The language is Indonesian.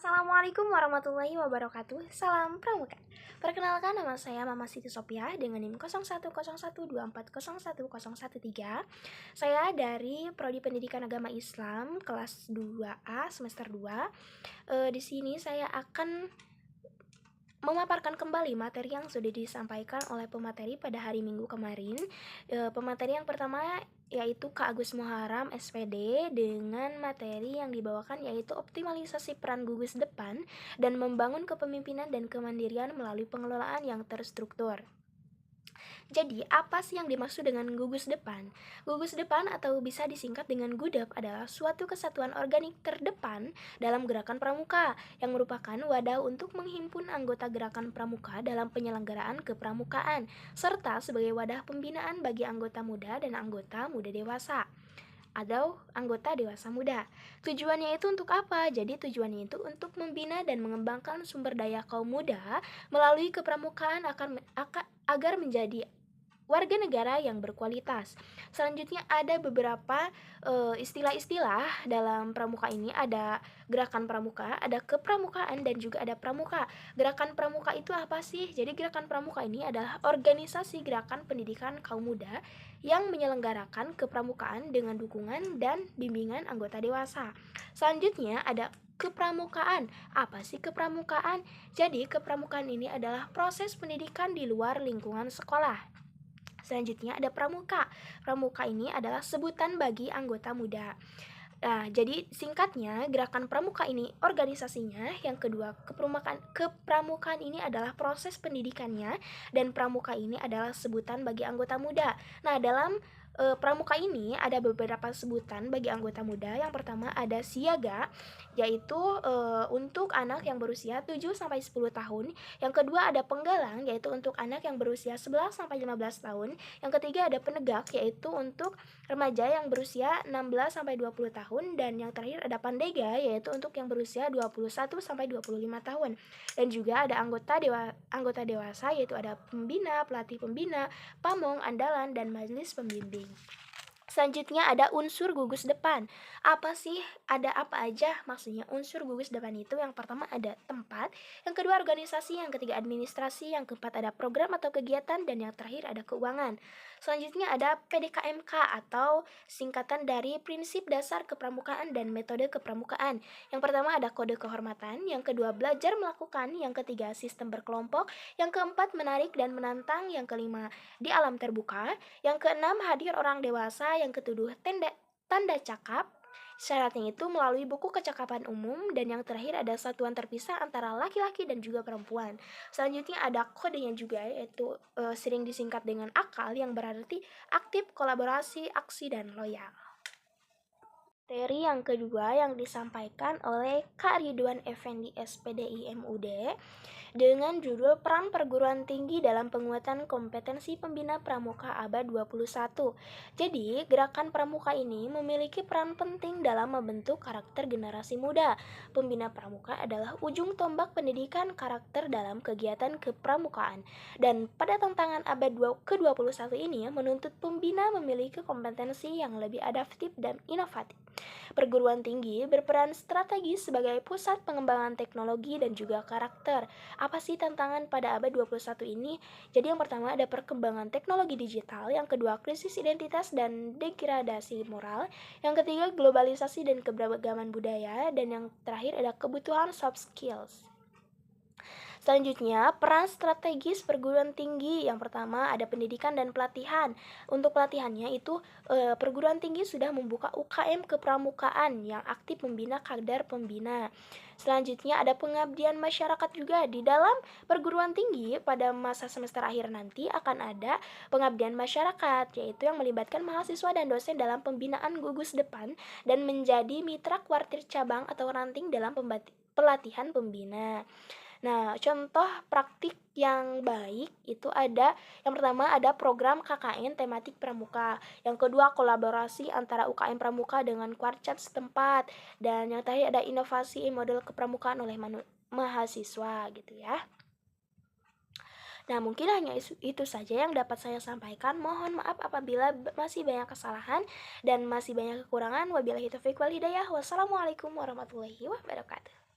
Assalamualaikum warahmatullahi wabarakatuh. Salam Pramuka. Perkenalkan, nama saya Mama Siti Sophia dengan NIM 010124011013. Saya dari Prodi Pendidikan Agama Islam kelas 2A semester 2. Di sini saya akan memaparkan kembali materi yang sudah disampaikan oleh pemateri pada hari Minggu kemarin. Pemateri yang pertama yaitu Kak Agus Muharam SPD dengan materi yang dibawakan yaitu optimalisasi peran gugus depan dan membangun kepemimpinan dan kemandirian melalui pengelolaan yang terstruktur. Jadi, apa sih yang dimaksud dengan gugus depan? Gugus depan atau bisa disingkat dengan GUDEP adalah suatu kesatuan organik terdepan dalam gerakan pramuka yang merupakan wadah untuk menghimpun anggota gerakan pramuka dalam penyelenggaraan kepramukaan serta sebagai wadah pembinaan bagi anggota muda dan anggota muda dewasa atau anggota dewasa muda. Tujuannya itu untuk apa? Jadi tujuannya itu untuk membina dan mengembangkan sumber daya kaum muda melalui kepramukaan agar menjadi warga negara yang berkualitas. Selanjutnya ada beberapa istilah-istilah dalam pramuka ini. Ada gerakan pramuka, ada kepramukaan, dan juga ada pramuka. Gerakan pramuka itu apa sih? Jadi gerakan pramuka ini adalah organisasi gerakan pendidikan kaum muda yang menyelenggarakan kepramukaan dengan dukungan dan bimbingan anggota dewasa. Selanjutnya ada kepramukaan. Apa sih kepramukaan? Jadi kepramukaan ini adalah proses pendidikan di luar lingkungan sekolah. Selanjutnya ada pramuka. Pramuka ini adalah sebutan bagi anggota muda. Nah, jadi singkatnya gerakan pramuka ini organisasinya. Yang kedua, kepramukaan ini adalah proses pendidikannya, dan pramuka ini adalah sebutan bagi anggota muda. Nah, dalam pramuka ini ada beberapa sebutan bagi anggota muda. Yang pertama ada siaga, yaitu untuk anak yang berusia 7-10 tahun. Yang kedua ada penggalang, yaitu untuk anak yang berusia 11-15 tahun. Yang ketiga ada penegak, yaitu untuk remaja yang berusia 16-20 tahun. Dan yang terakhir ada pandega, yaitu untuk yang berusia 21-25 tahun. Dan juga ada anggota dewasa, yaitu ada pembina, pelatih pembina, pamong, andalan, dan majelis pembimbing. Selanjutnya ada unsur gugus depan. Apa sih? Ada apa aja? Maksudnya unsur gugus depan itu yang pertama ada tempat, yang kedua organisasi, yang ketiga administrasi, yang keempat ada program atau kegiatan, dan yang terakhir ada keuangan. Selanjutnya ada PDKMK atau singkatan dari prinsip dasar kepramukaan dan metode kepramukaan. Yang pertama ada kode kehormatan, yang kedua belajar melakukan, yang ketiga sistem berkelompok, yang keempat menarik dan menantang, yang kelima di alam terbuka, yang keenam hadir orang dewasa, yang ketujuh tanda cakap. Syaratnya itu melalui buku kecakapan umum, dan yang terakhir ada satuan terpisah antara laki-laki dan juga perempuan. Selanjutnya ada kodenya juga, yaitu sering disingkat dengan akal, yang berarti aktif, kolaborasi, aksi, dan loyal. Materi yang kedua yang disampaikan oleh Kak Ridwan Effendi SPDI MUD dengan judul Peran Perguruan Tinggi dalam Penguatan Kompetensi Pembina Pramuka Abad 21. Jadi, gerakan pramuka ini memiliki peran penting dalam membentuk karakter generasi muda. Pembina pramuka adalah ujung tombak pendidikan karakter dalam kegiatan kepramukaan. Dan pada tantangan abad ke-21 ini menuntut pembina memiliki kompetensi yang lebih adaptif dan inovatif. Perguruan tinggi berperan strategis sebagai pusat pengembangan teknologi dan juga karakter. Apa sih tantangan pada abad 21 ini? Jadi yang pertama ada perkembangan teknologi digital, yang kedua krisis identitas dan degradasi moral, yang ketiga globalisasi dan keberagaman budaya, dan yang terakhir ada kebutuhan soft skills. Selanjutnya, peran strategis perguruan tinggi. Yang pertama ada pendidikan dan pelatihan. Untuk pelatihannya itu perguruan tinggi sudah membuka UKM kepramukaan yang aktif membina kadar pembina. Selanjutnya ada pengabdian masyarakat juga. Di dalam perguruan tinggi pada masa semester akhir nanti akan ada pengabdian masyarakat, yaitu yang melibatkan mahasiswa dan dosen dalam pembinaan gugus depan dan menjadi mitra kuartir cabang atau ranting dalam pelatihan pembina. Nah, contoh praktik yang baik itu ada, yang pertama ada program KKN tematik pramuka, yang kedua kolaborasi antara UKM pramuka dengan kuarcat setempat, dan yang terakhir ada inovasi model kepramukaan oleh mahasiswa gitu ya. Nah, mungkin hanya itu saja yang dapat saya sampaikan. Mohon maaf apabila masih banyak kesalahan dan masih banyak kekurangan. Wabillahi taufiq wal hidayah. Wassalamualaikum warahmatullahi wabarakatuh.